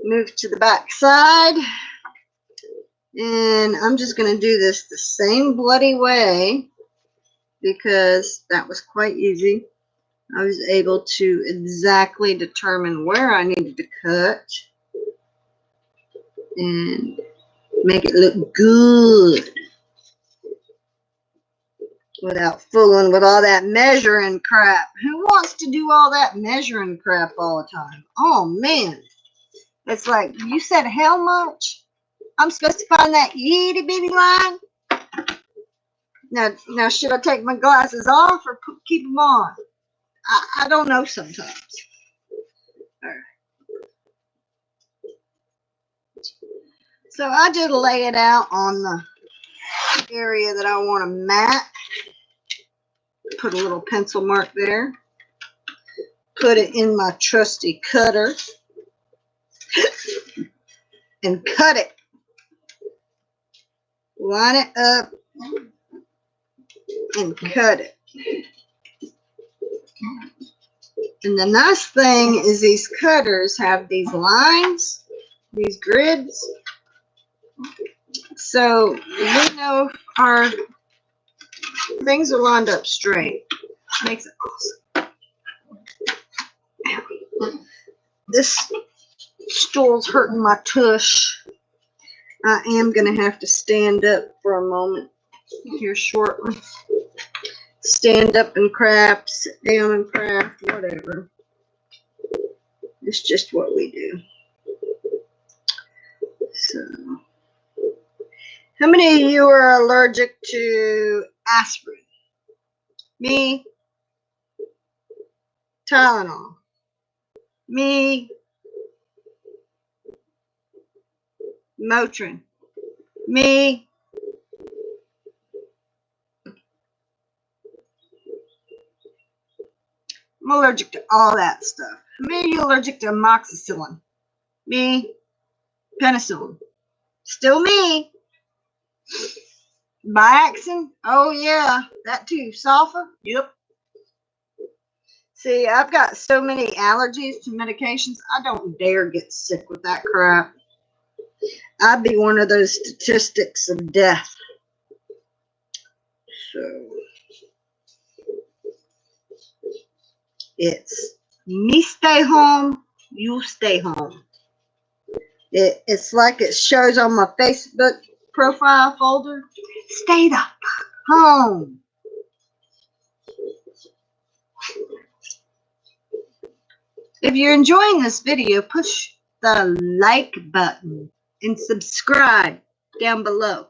move to the back side. And I'm just going to do this the same bloody way because that was quite easy. I was able to exactly determine where I needed to cut and make it look good without fooling with all that measuring crap. Who wants to do all that measuring crap all the time? Oh, man. It's like, you said how much? I'm supposed to find that itty bitty line? Now, should I take my glasses off or keep them on? I don't know sometimes. All right. So I just lay it out on the area that I want to mat. Put a little pencil mark there. Put it in my trusty cutter. And cut it. Line it up. And cut it. And the nice thing is these cutters have these lines, these grids. So we know our things are lined up straight. Makes it awesome. This stool's hurting my tush. I am going to have to stand up for a moment here shortly. Stand up and craft, sit down and craft, whatever. It's just what we do. So, how many of you are allergic to aspirin? Me. Tylenol. Me. Motrin. Me. I'm allergic to all that stuff. How many of you allergic to amoxicillin? Me. Penicillin. Still me. Biaxin? Oh yeah, that too. Sulfa? Yep. See, I've got so many allergies to medications, I don't dare get sick with that crap. I'd be one of those statistics of death. So, it's me stay home, you stay home. It's like it shows on my Facebook profile folder. Stay the fuck home. If you're enjoying this video, push the like button and subscribe down below.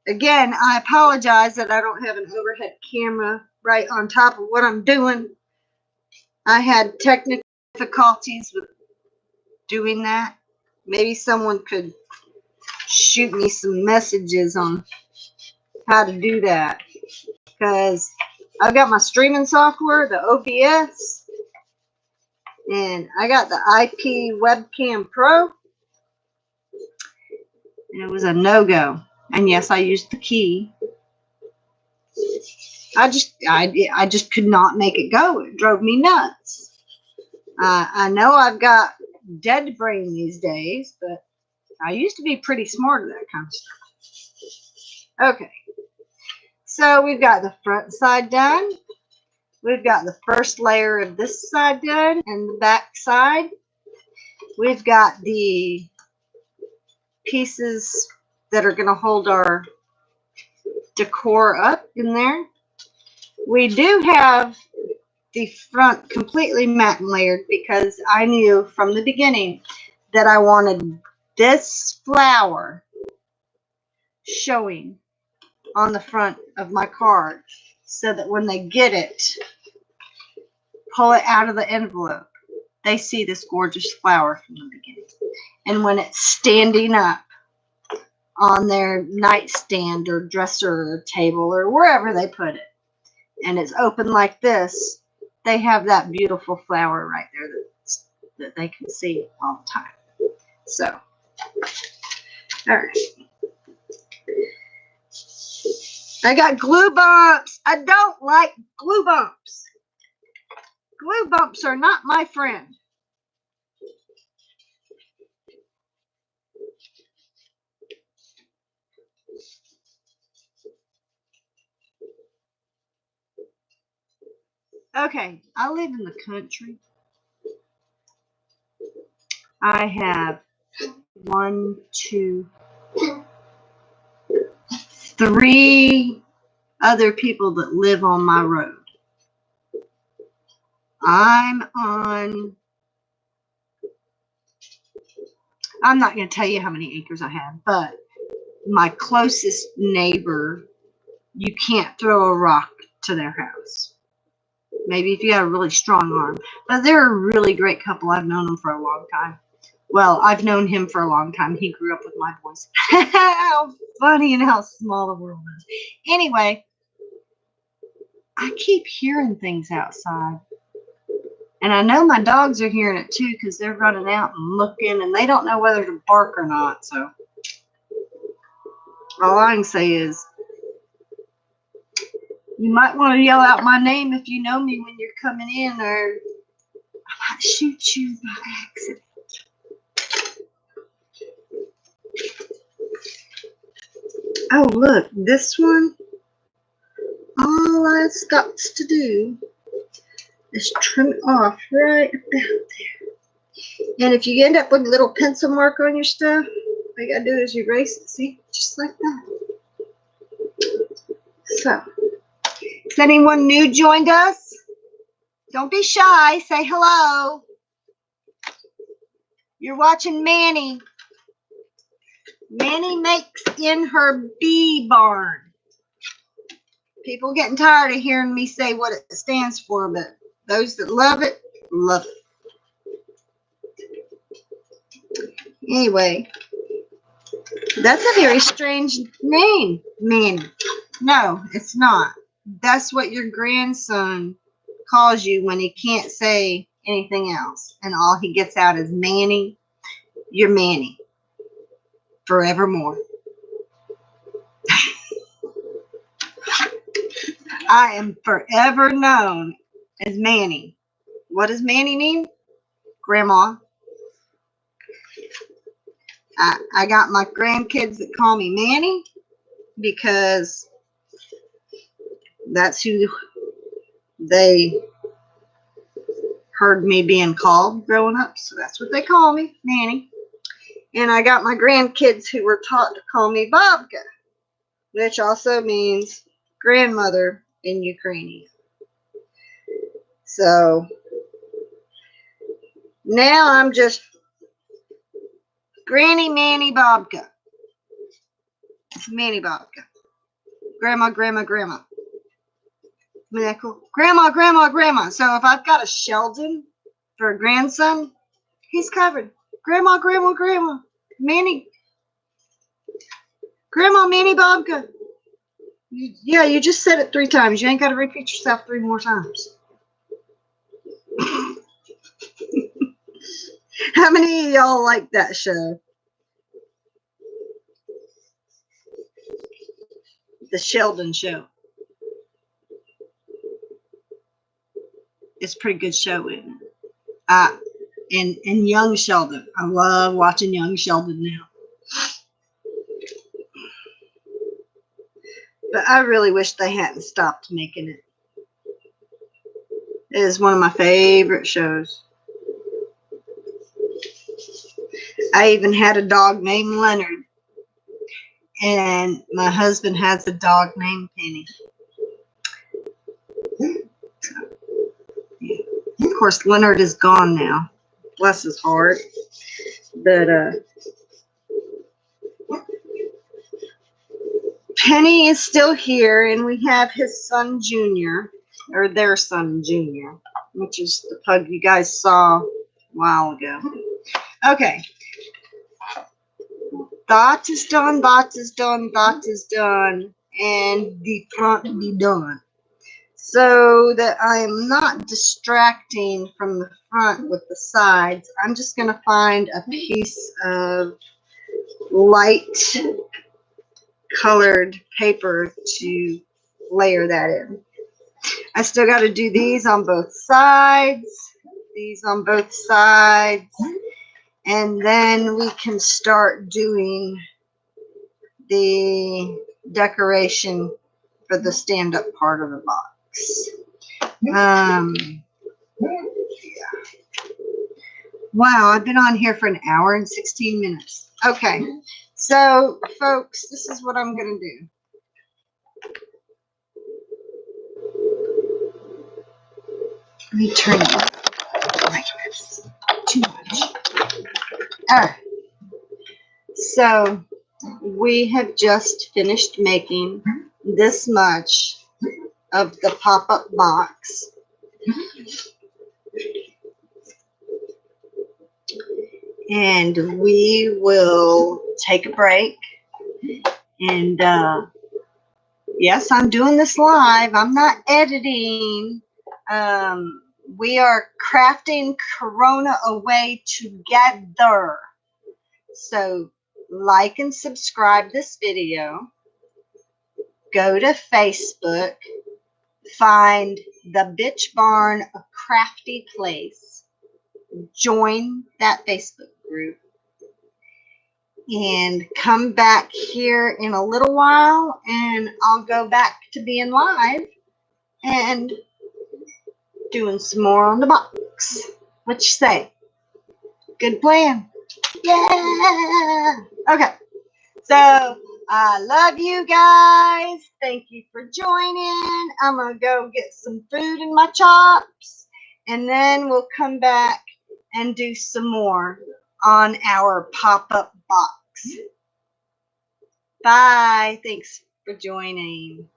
Again, I apologize that I don't have an overhead camera right on top of what I'm doing. I had technical difficulties with doing that. Maybe someone could shoot me some messages on how to do that. Because I've got my streaming software, the OBS, and I got the IP Webcam Pro, and it was a no-go. And yes, I used the key. I just could not make it go. It drove me nuts. I know I've got dead brain these days, but I used to be pretty smart at that kind of stuff. Okay. So we've got the front side done. We've got the first layer of this side done and the back side. We've got the pieces that are going to hold our decor up in there. We do have the front completely matte and layered because I knew from the beginning that I wanted this flower showing on the front of my card so that when they get it, pull it out of the envelope, they see this gorgeous flower from the beginning. And when it's standing up on their nightstand or dresser or table or wherever they put it, and it's open like this, they have that beautiful flower right there that they can see all the time. So, all right. I got glue bumps. I don't like glue bumps. Glue bumps are not my friend. Okay, I live in the country. I have 1, 2, 3 other people that live on my road. I'm not going to tell you how many acres I have, but my closest neighbor, you can't throw a rock to their house. Maybe if you got a really strong arm. But they're a really great couple. I've known them for a long time. Well, I've known him for a long time. He grew up with my boys. How funny and how small the world is. Anyway, I keep hearing things outside. And I know my dogs are hearing it too because they're running out and looking and they don't know whether to bark or not. So all I can say is you might want to yell out my name if you know me when you're coming in, or I might shoot you by accident. Oh, look, this one, all I've got to do is trim it off right about there. And if you end up with a little pencil mark on your stuff, all you gotta do is erase it, see? Just like that. So, if anyone new joined us, don't be shy, say hello. You're watching Manny. Manny makes in her bee barn. People getting tired of hearing me say what it stands for, but those that love it, love it. Anyway, that's a very strange name, Manny. No, it's not. That's what your grandson calls you when he can't say anything else, and all he gets out is Manny. You're Manny. Forevermore. I am forever known as Manny. What does Manny mean? Grandma. I got my grandkids that call me Manny because that's who they heard me being called growing up. So that's what they call me, Manny. And I got my grandkids who were taught to call me Babka, which also means grandmother in Ukrainian. So now I'm just Granny Manny Babka. It's Manny Babka. Grandma, grandma, grandma. Isn't that cool? Grandma, grandma, grandma. So if I've got a Sheldon for a grandson, he's covered. Grandma, grandma, grandma. Manny. Grandma, Manny Babka. Yeah, you just said it 3 times. You ain't got to repeat yourself 3 more times. How many of y'all like that show? The Sheldon Show. It's a pretty good show, isn't it? And Young Sheldon. I love watching Young Sheldon now. But I really wish they hadn't stopped making it. It is one of my favorite shows. I even had a dog named Leonard. And my husband has a dog named Penny. So, yeah. Of course, Leonard is gone now. Bless his heart. But Kenny is still here, and we have his son Junior, or their son Junior, which is the pug you guys saw a while ago. Okay. That is done, that is done, that is done, and the front be done. So that I am not distracting from the front with the sides, I'm just going to find a piece of light colored paper to layer that in. I still got to do these on both sides, these on both sides, and then we can start doing the decoration for the stand-up part of the box. Yeah. Wow, I've been on here for an hour and 16 minutes. Okay, so folks, this is what I'm going to do. Let me turn it up. Oh my goodness, too much. All right, so we have just finished making this much of the pop-up box. And we will take a break. And yes, I'm doing this live. I'm not editing. We are crafting Corona away together. So like and subscribe this video. Go to Facebook. Find the Bitch Barn a Crafty Place. Join that Facebook group. And come back here in a little while, and I'll go back to being live and doing some more on the box. What you say? Good plan? Yeah! Okay, so I love you guys. Thank you for joining. I'm going to go get some food in my chops, and then we'll come back and do some more on our pop-up box. Bye. Thanks for joining.